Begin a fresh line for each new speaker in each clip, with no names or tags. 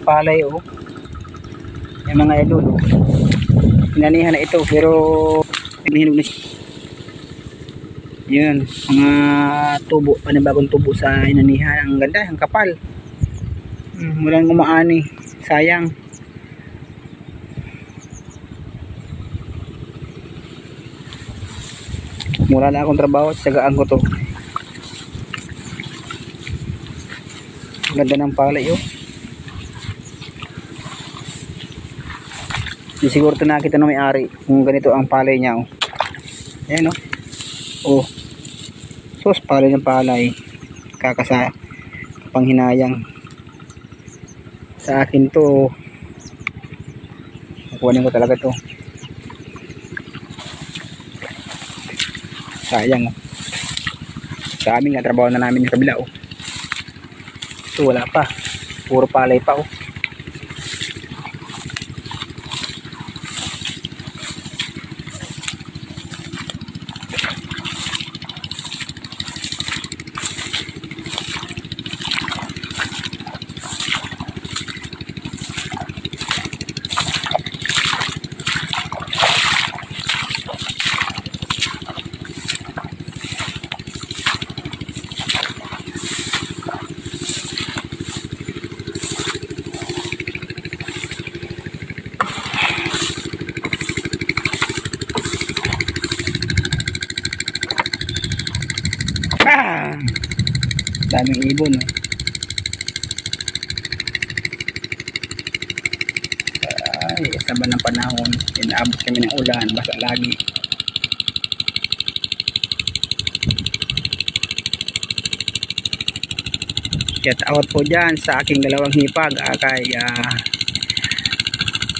palay oh. Yung mga idol oh. Pinanihan na ito pero hinog na siya. Yun, mga tubo, panibagong tubo sa inanihan. Ang ganda, ang kapal. Walang umaani. Sayang. Mula na akong trabaho, tsagaan ko to. Ganda ng palay oh. Di siguro ito nakita na may-ari kung ganito ang palay niya oh. Ayan oh. Oh. Sus, palay ng palay. Kakasa panghinayang. Sa akin to. Kukunin ko talaga to. Sayang oh. Sa amin nga trabaho na namin yung kabila oh. Ito wala pa. Puro palay pa oh. Daming ibon oh. Ay, sama ng panahon, inaabot kami ng ulan, basa lagi. Shout out po dyan sa aking dalawang hipag kay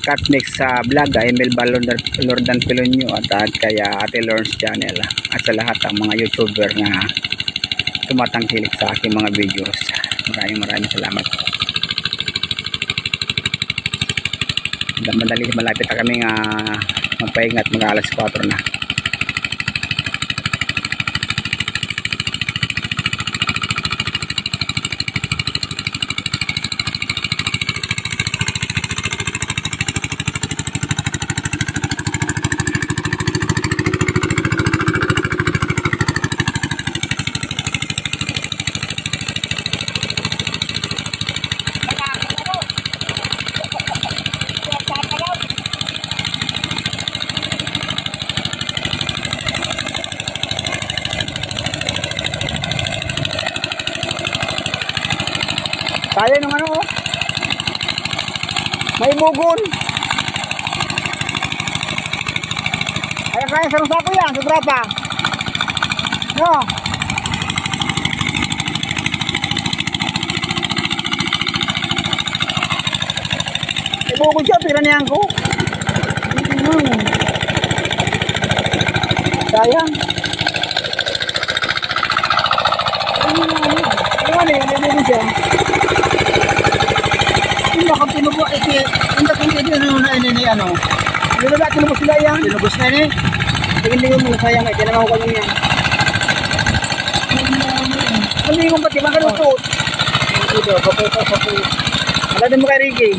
Catmix sa vlog, Emil Balordan Pelonio at kay Ate Lawrence Channel at sa lahat ng mga YouTuber na tumatangkilik sa aking mga videos. Maraming salamat. Madali malapit na kaming magpahinga at mag-alas 4 na. Kaya nung ano oh. May bugon. Kaya sa rusa ko yan, sobra pa. No. May bugon siya, tira niyan ko. Sayang. Ano yan, may bugon siya. Bakit tinubo ito yung taking ito na ano hindi na ba tinubos sila yan tinubos na ni tingin mo na sayang ito na mahukan yan hindi kong pati mga kalutot ito paputo wala din mo kay Ricky